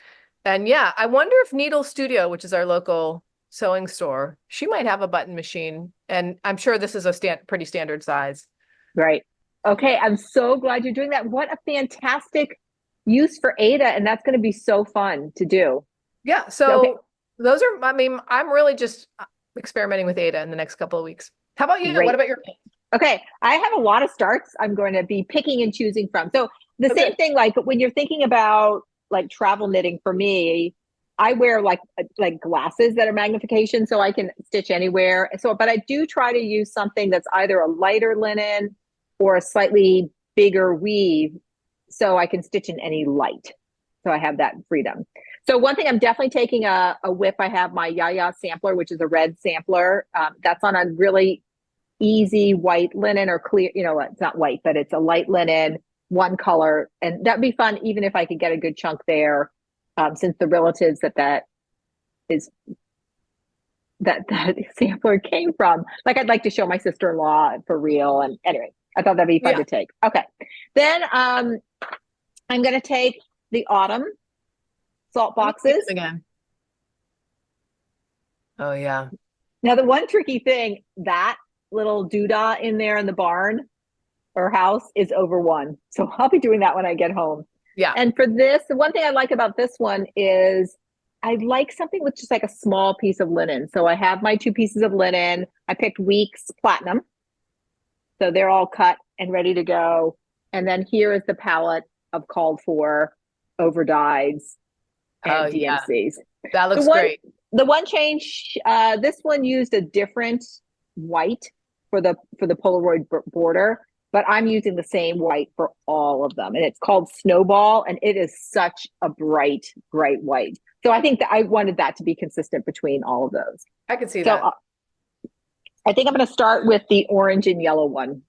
And yeah, I wonder if Needle Studio, which is our local sewing store, she might have a button machine, and I'm sure this is a pretty standard size. Right. Okay, I'm so glad you're doing that. What a fantastic use for Ada, and that's going to be so fun to do. Yeah, so those are, I mean, I'm really just experimenting with Ada in the next couple of weeks. How about you? What about your paint? Okay, I have a lot of starts I'm going to be picking and choosing from. So the same thing, like when you're thinking about like travel knitting, for me, I wear like glasses that are magnification so I can stitch anywhere. So, but I do try to use something that's either a lighter linen or a slightly bigger weave so I can stitch in any light. So I have that freedom. So one thing, I'm definitely taking a whip. I have my Yaya sampler, which is a red sampler. That's on a really easy white linen or clear, you know, it's not white, but it's a light linen, one color. And that'd be fun, even if I could get a good chunk there, since the relatives that sampler came from. Like, I'd like to show my sister-in-law for real. And anyway, I thought that'd be fun to take. Okay. Then I'm going to take the autumn salt boxes again. Oh yeah. Now the one tricky thing, that little doodah in there in the barn or house is over 1. So I'll be doing that when I get home. Yeah. And for this, the one thing I like about this one is I like something with just like a small piece of linen. So I have my 2 pieces of linen. I picked Weeks Platinum. So they're all cut and ready to go. And then here is the palette of called for over dyes and DMCs. Yeah. That looks great. The one change, this one used a different white for the Polaroid border, but I'm using the same white for all of them. And it's called Snowball, and it is such a bright, bright white. So I think that I wanted that to be consistent between all of those. I can see that. I think I'm going to start with the orange and yellow one.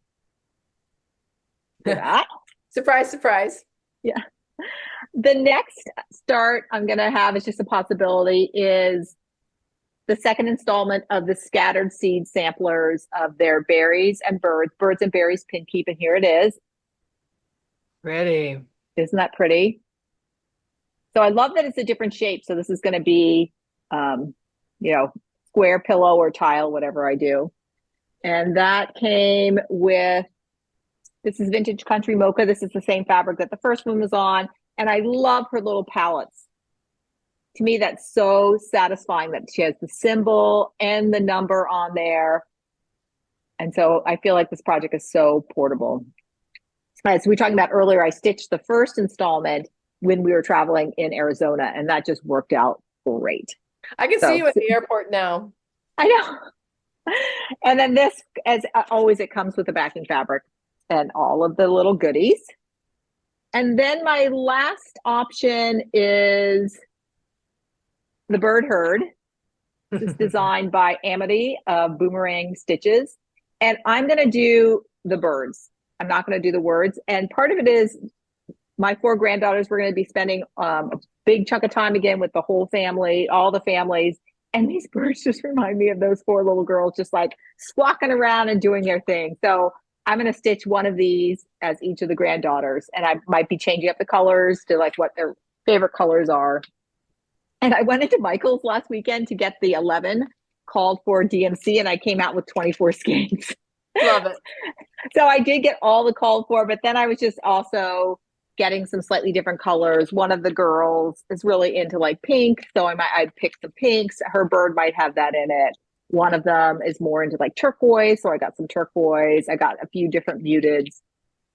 That. Surprise, surprise. Yeah. The next start I'm going to have is just a possibility is the second installment of the scattered seed samplers of their berries and birds and berries pin keep. And here it is. Pretty. Isn't that pretty? So I love that it's a different shape. So this is going to be, you know, square pillow or tile, whatever I do. And that came with, this is Vintage Country Mocha. This is the same fabric that the first one was on. And I love her little palettes. To me, that's so satisfying that she has the symbol and the number on there. And so I feel like this project is so portable. As we were talking about earlier, I stitched the first installment when we were traveling in Arizona, and that just worked out great. I can see you at the airport now. I know. And then this, as always, it comes with the backing fabric and all of the little goodies. And then my last option is the Bird Herd. This is designed by Amity of Boomerang Stitches. And I'm going to do the birds. I'm not going to do the words. And part of it is my 4 granddaughters were going to be spending a big chunk of time again with the whole family, all the families. And these birds just remind me of those 4 little girls just like squawking around and doing their thing. So I'm going to stitch one of these as each of the granddaughters. And I might be changing up the colors to like what their favorite colors are. And I went into Michael's last weekend to get the 11 called for DMC, and I came out with 24 skeins. Love it. So I did get all the called for, but then I was just also getting some slightly different colors. One of the girls is really into like pink, so I'd pick the pinks. Her bird might have that in it. One of them is more into like turquoise, so I got some turquoise. I got a few different muteds.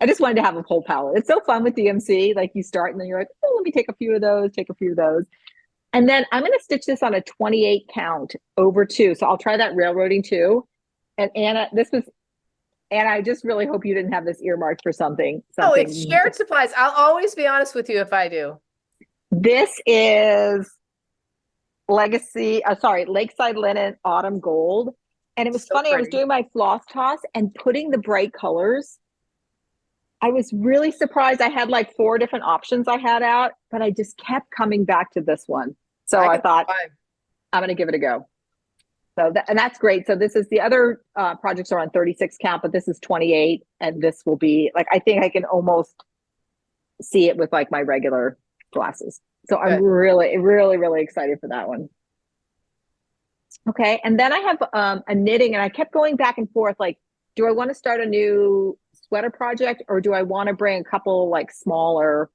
I just wanted to have a whole palette. It's so fun with DMC. Like you start and then you're like, oh, let me take a few of those, take a few of those. And then I'm going to stitch this on a 28 count over 2. So I'll try that railroading too. And Anna, I just really hope you didn't have this earmarked for something. Oh, it's shared supplies. I'll always be honest with you if I do. This is Lakeside Linen Autumn Gold. And it was So funny, I was pretty. doing my floss toss and putting the bright colors. I was really surprised. I had like 4 different options I had out, but I just kept coming back to this one. So I thought, I'm going to give it a go. So and that's great. So this is the other projects are on 36 count, but this is 28. And this will be like, I think I can almost see it with like my regular glasses. So I'm really, really, really excited for that one. Okay. And then I have a knitting, and I kept going back and forth. Like, do I want to start a new sweater project, or do I want to bring a couple like smaller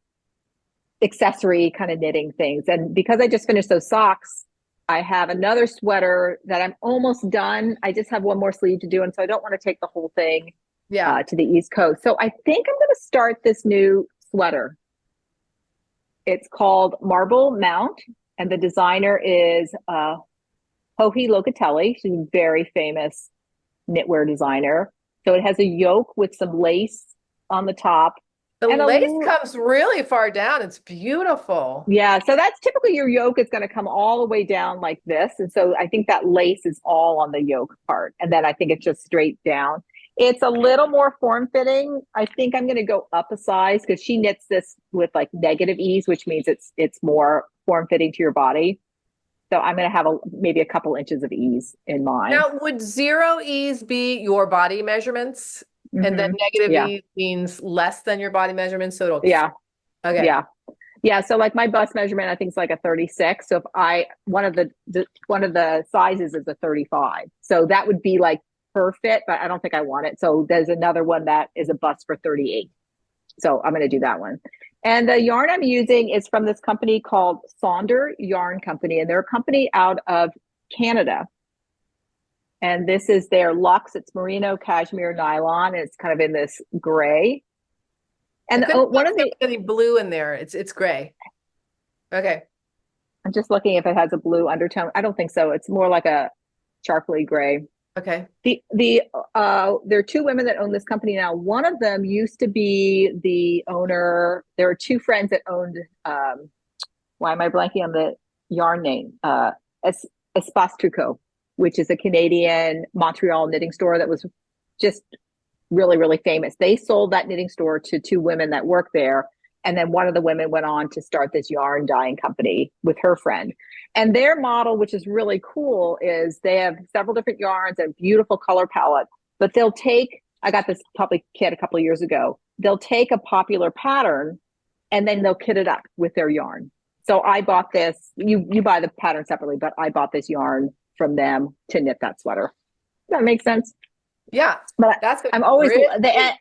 accessory kind of knitting things? And because I just finished those socks, I have another sweater that I'm almost done. I just have one more sleeve to do. And so I don't want to take the whole thing to the East Coast. So I think I'm going to start this new sweater. It's called Marble Mount, and the designer is Joji Locatelli. She's a very famous knitwear designer. So it has a yoke with some lace on the top. The lace comes really far down. It's beautiful. Yeah. So that's typically your yoke is going to come all the way down like this. And so I think that lace is all on the yoke part. And then I think it's just straight down. It's a little more form-fitting. I think I'm going to go up a size because she knits this with like negative ease, which means it's more form-fitting to your body. So I'm going to have maybe a couple inches of ease in mine. Now, would 0 ease be your body measurements? And then negative ease means less than your body measurements. So it'll. Yeah. Okay. Yeah. Yeah. So like my bust measurement, I think is like a 36. So if one of the sizes is a 35. So that would be like perfect, but I don't think I want it. So there's another one that is a bust for 38. So I'm going to do that one. And the yarn I'm using is from this company called Sonder Yarn Company. And they're a company out of Canada. And this is their Luxe. It's merino cashmere nylon. And it's kind of in this gray. And one of the blue in there. It's gray. Okay. I'm just looking if it has a blue undertone. I don't think so. It's more like a charcoaly gray. Okay. There are 2 women that own this company now. One of them used to be the owner. There are 2 friends that owned. Why am I blanking on the yarn name? Espace Tricot, which is a Canadian Montreal knitting store that was just really, really famous. They sold that knitting store to 2 women that work there. And then one of the women went on to start this yarn dyeing company with her friend. And their model, which is really cool, is they have several different yarns and beautiful color palette. But I got this public kit a couple of years ago. They'll take a popular pattern and then they'll kit it up with their yarn. So I bought this. You buy the pattern separately, but I bought this yarn from them to knit that sweater. Does that make sense? Yeah, but I'm always Melissa,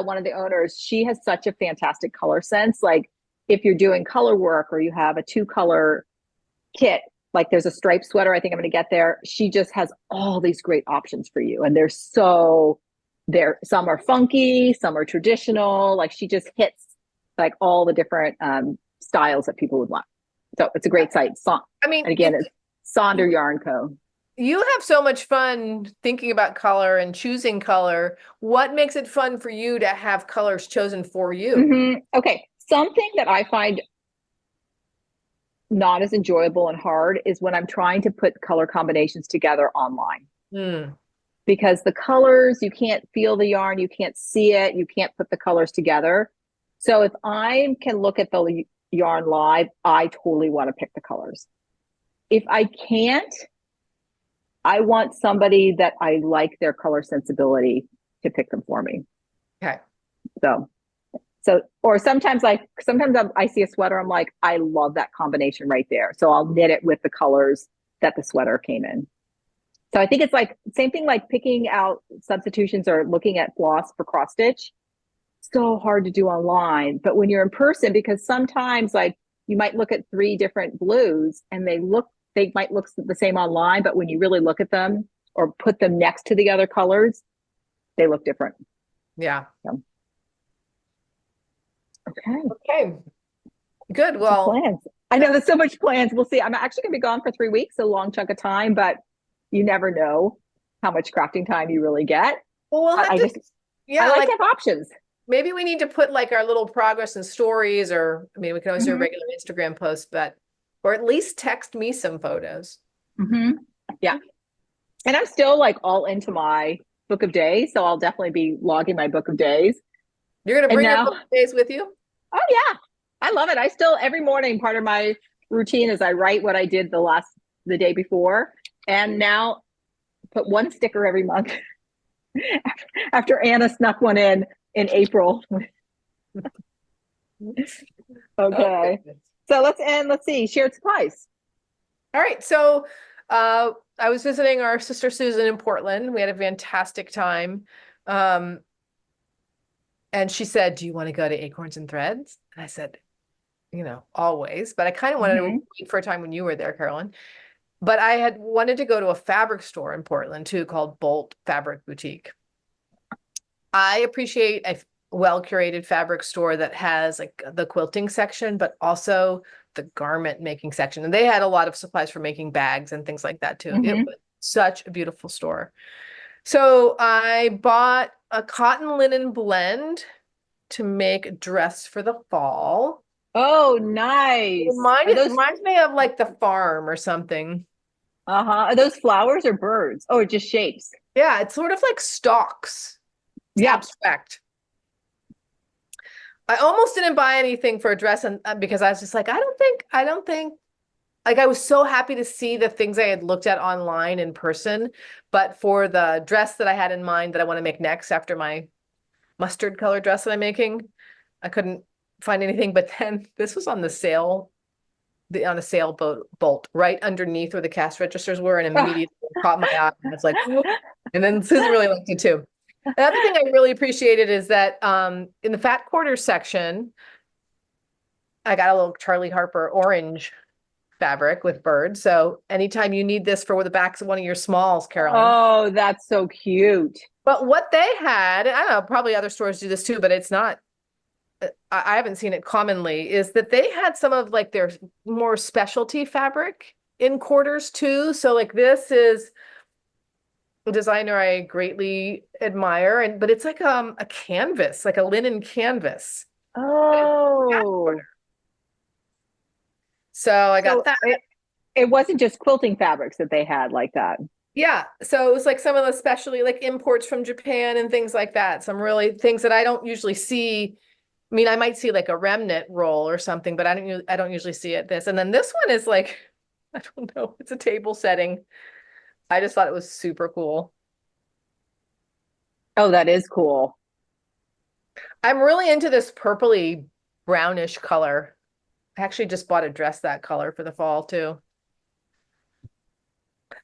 one of the owners, she has such a fantastic color sense. Like if you're doing color work or you have a 2-color kit, like there's a striped sweater, I think I'm going to get there. She just has all these great options for you. And some are funky, some are traditional. Like she just hits like all the different styles that people would want. So it's a great site. And again, it's Sonder Yarn Co. You have so much fun thinking about color and choosing color. What makes it fun for you to have colors chosen for you? Okay. Something that I find not as enjoyable and hard is when I'm trying to put color combinations together online. Because the colors, you can't feel the yarn, you can't see it, you can't put the colors together. So if I can look at the yarn live, I totally want to pick the colors. If I can't, I want somebody that I like their color sensibility to pick them for me. Okay. Or sometimes I see a sweater, I'm like, I love that combination right there. So I'll knit it with the colors that the sweater came in. So I think it's like same thing like picking out substitutions or looking at floss for cross stitch. So hard to do online, but when you're in person, because sometimes like you might look at 3 different blues and they might look the same online, but when you really look at them or put them next to the other colors, they look different. Yeah. So. Okay. Good. Well, plans. I know there's so much plans. We'll see. I'm actually going to be gone for 3 weeks, a long chunk of time, but you never know how much crafting time you really get. Well, we'll have I to, just, yeah, I like like to have options. maybe we need to put like our little progress and stories, or I mean, we can always do a Mhm. regular Instagram post, but, or at least text me some photos. Yeah. And I'm still like all into my book of days. So I'll definitely be logging my book of days. You're going to And bring your now, book days with you? oh yeah, I love it. I still, every morning, part of my routine is I write what I did the day before. And now put one sticker every month after Anna snuck one in April. Oh, Okay. goodness. So let's see, shared supplies. All right. So I was visiting our sister Susan in Portland. We had a fantastic time. And she said, "Do you want to go to Acorns and Threads?" And I said, always, but I kind of wanted to wait for a time when you were there, Carolyn. But I had wanted to go to a fabric store in Portland too, called Bolt Fabric Boutique. I appreciate a well-curated fabric store that has like the quilting section, but also the garment making section. And they had a lot of supplies for making bags and things like that too. It was such a beautiful store. So I bought a cotton linen blend to make a dress for the fall. Oh, nice. Reminds me of like the farm or something. Are those flowers or birds? Oh, just shapes. Yeah, it's sort of like stalks. It's abstract. I almost didn't buy anything for a dress, and because I was just like, I don't think, like I was so happy to see the things I had looked at online in person, but for the dress that I had in mind that I want to make next after my mustard color dress that I'm making, I couldn't find anything. But then this was on the sale, on a sale bolt right underneath where the cash registers were, and immediately caught my eye. I was like, and then Susan really liked it too. Another thing I really appreciated is that in the fat quarters section, I got a little Charlie Harper orange fabric with birds. So anytime you need this for the backs of one of your smalls, Carolyn. Oh, that's so cute. But what they had, I don't know, probably other stores do this too, but it's not, I haven't seen it commonly, is that they had some of like their more specialty fabric in quarters too. So like this is a designer I greatly admire, but it's like a canvas, like a linen canvas. Oh. So I got that. It wasn't just quilting fabrics that they had like that. Yeah. So it was like some of the specialty like imports from Japan and things like that. Some really things that I don't usually see. I mean, I might see like a remnant roll or something, but I don't usually see it this. And then this one is like, I don't know, it's a table setting. I just thought it was super cool. Oh, that is cool. I'm really into this purpley brownish color. I actually just bought a dress that color for the fall too.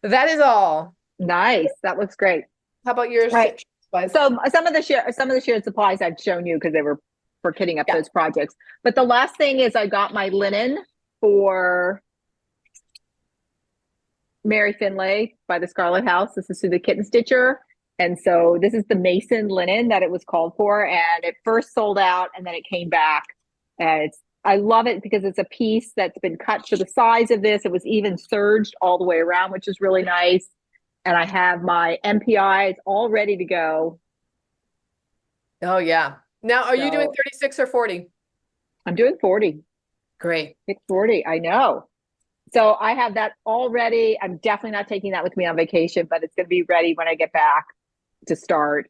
That is all. Nice. That looks great. How about yours? Right. So some of the shared supplies I've shown you because they were for kitting up those projects. But the last thing is I got my linen for Mary Finlay by the Scarlet House. This is through the Kitten Stitcher. And so this is the Mason linen that it was called for. And it first sold out and then it came back. And I love it because it's a piece that's been cut for the size of this. It was even serged all the way around, which is really nice. And I have my MPIs all ready to go. Oh, yeah. Now, are you doing 36 or 40? I'm doing 40. Great. It's 40. I know. So I have that all ready. I'm definitely not taking that with me on vacation, but it's going to be ready when I get back to start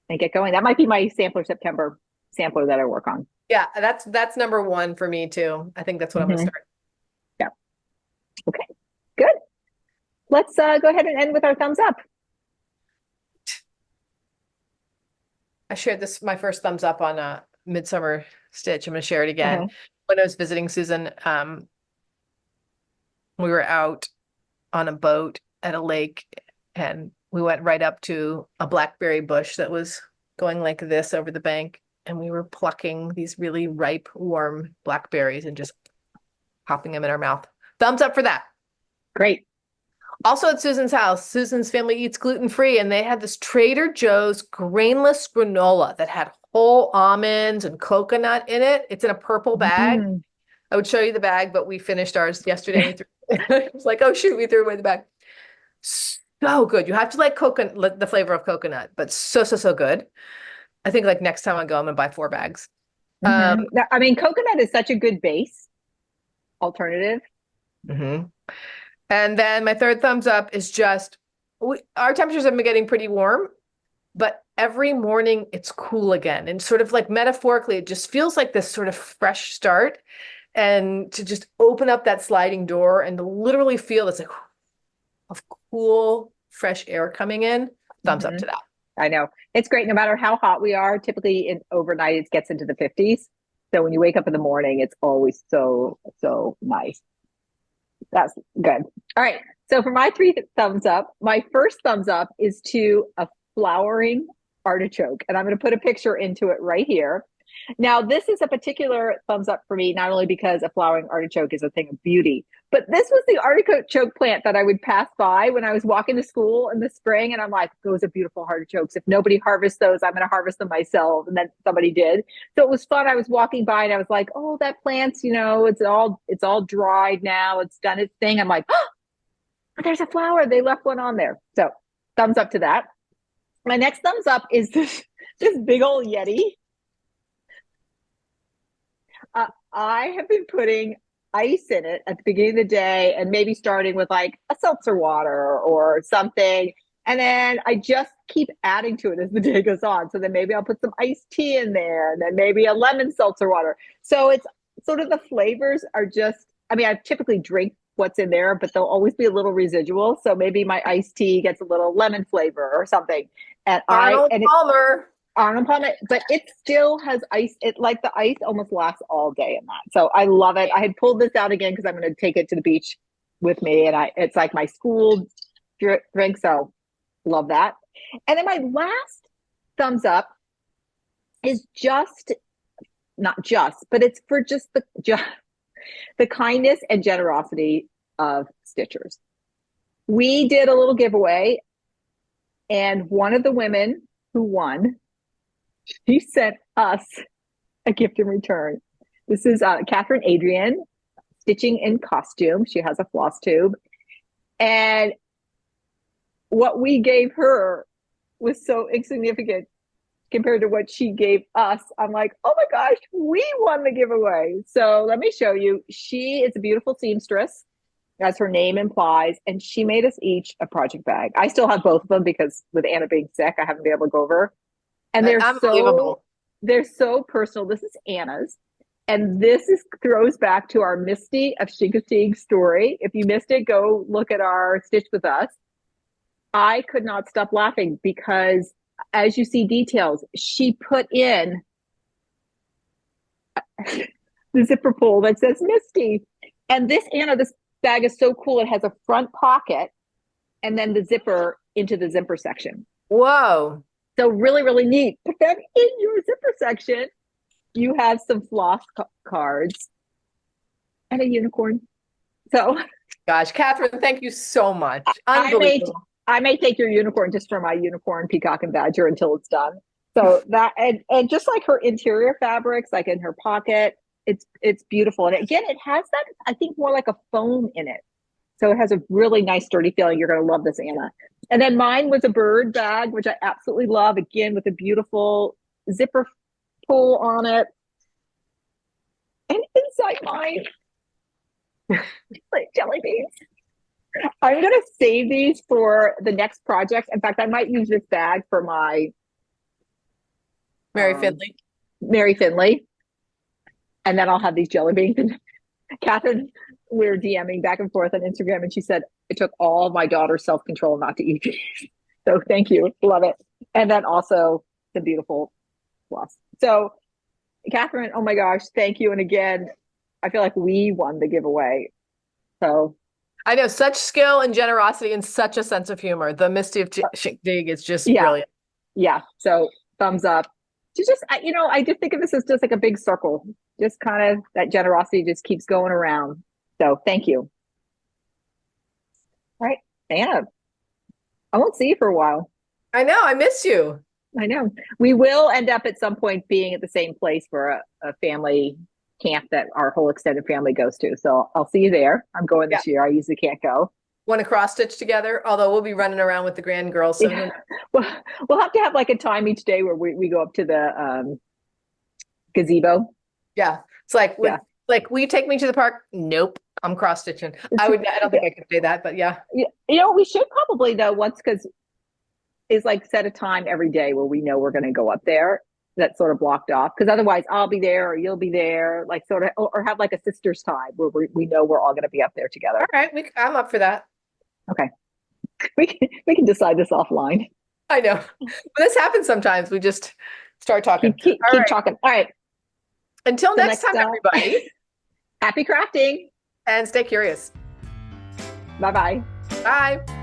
and get going. That might be my September sampler that I work on. Yeah, that's number one for me too. I think that's what I'm going to start. Yeah. Okay, good. Let's go ahead and end with our thumbs up. I shared my first thumbs up on a Midsummer stitch. I'm going to share it again. When I was visiting Susan, we were out on a boat at a lake and we went right up to a blackberry bush that was going like this over the bank. And we were plucking these really ripe, warm blackberries and just popping them in our mouth. Thumbs up for that. Great. Also at Susan's house, Susan's family eats gluten-free, and they had this Trader Joe's grainless granola that had whole almonds and coconut in it. It's in a purple bag. I would show you the bag, but we finished ours yesterday. It was like, oh shoot, we threw away the bag. so good. You have to like coconut, the flavor of coconut, but so, so, so good. I think like next time I go, I'm gonna buy 4 bags. I mean, coconut is such a good base alternative. Mhm. And then my third thumbs up is just, our temperatures have been getting pretty warm, but every morning it's cool again. And sort of like metaphorically, it just feels like this sort of fresh start. And to just open up that sliding door and to literally feel this like of cool, fresh air coming in, thumbs up to that. I know. It's great. No matter how hot we are, typically overnight it gets into the 50s. So when you wake up in the morning, it's always so, so nice. That's good. All right. So for my 3 thumbs up, my first thumbs up is to a flowering artichoke. And I'm going to put a picture into it right here. Now, this is a particular thumbs up for me, not only because a flowering artichoke is a thing of beauty, but this was the artichoke plant that I would pass by when I was walking to school in the spring. And I'm like, those are beautiful artichokes. If nobody harvests those, I'm going to harvest them myself. And then somebody did. So it was fun. I was walking by and I was like, oh, that plant's, it's all dried now. It's done its thing. I'm like, oh, there's a flower. They left one on there. So thumbs up to that. My next thumbs up is this big old Yeti. I have been putting ice in it at the beginning of the day and maybe starting with like a seltzer water or something. And then I just keep adding to it as the day goes on. So then maybe I'll put some iced tea in there and then maybe a lemon seltzer water. So it's sort of the flavors are just, I mean, I typically drink what's in there, but there'll always be a little residual. So maybe my iced tea gets a little lemon flavor or something. And Arnold Palmer. Arnold Palmer, but it still has ice. It like the ice almost lasts all day in that. So I love it. I had pulled this out again because I'm going to take it to the beach with me, and it's like my school drink. So love that. And then my last thumbs up is not just, but it's for just the kindness and generosity of stitchers. We did a little giveaway, and one of the women who won, she sent us a gift in return. This is Catherine Adrian, stitching in costume. She has a floss tube. And what we gave her was so insignificant compared to what she gave us. I'm like, oh my gosh, we won the giveaway. So let me show you. She is a beautiful seamstress, as her name implies, and she made us each a project bag. I still have both of them because with Anna being sick, I haven't been able to go over. And they're so personal. This is Anna's. And this throws back to our Misty of Shingastig story. If you missed it, go look at our Stitch With Us. I could not stop laughing because as you see details, she put in the zipper pull that says Misty. And this bag is so cool. It has a front pocket and then the zipper into the zipper section. Whoa. So really, really neat. But then in your zipper section, you have some floss cards and a unicorn. So, gosh, Catherine, thank you so much. Unbelievable. I may take your unicorn just for my unicorn, peacock, and badger until it's done. So that and just like her interior fabrics, like in her pocket, it's beautiful. And again, it has that, I think, more like a foam in it. So it has a really nice sturdy feeling. You're going to love this, Anna. And then mine was a bird bag, which I absolutely love. Again, with a beautiful zipper pull on it. And inside mine, like jelly beans. I'm going to save these for the next project. In fact, I might use this bag for my Mary Finley. And then I'll have these jelly beans. And Catherine, we were DMing back and forth on Instagram, and she said, it took all of my daughter's self-control not to eat these. So thank you. Love it. And then also the beautiful floss. So Catherine, oh my gosh, thank you. And again, I feel like we won the giveaway. So I know, such skill and generosity and such a sense of humor. The Misty of Dig is just brilliant. Yeah. So thumbs up. To just, I just think of this as just like a big circle. Just kind of that generosity just keeps going around. So thank you. All right, Anna, I won't see you for a while. I know, I miss you. I know. We will end up at some point being at the same place for a family camp that our whole extended family goes to. So I'll see you there. I'm going this year. I usually can't go. want to cross stitch together, although we'll be running around with the grand girls. So Yeah. We'll have to have like a time each day where we go up to the gazebo. yeah, it's like, Yeah. like, will you take me to the park? Nope, I'm cross stitching. I don't think I could say that, but yeah. You know, we should probably though because is like set a time every day where we know we're going to go up there. That's sort of blocked off, because otherwise I'll be there or you'll be there, like sort of, or have like a sister's time where we know we're all going to be up there together. All right, I'm up for that. Okay, we can decide this offline. I know, but this happens sometimes. We just start talking. Keep talking. All right. Until next time, everybody. Happy crafting and stay curious. Bye-bye. Bye.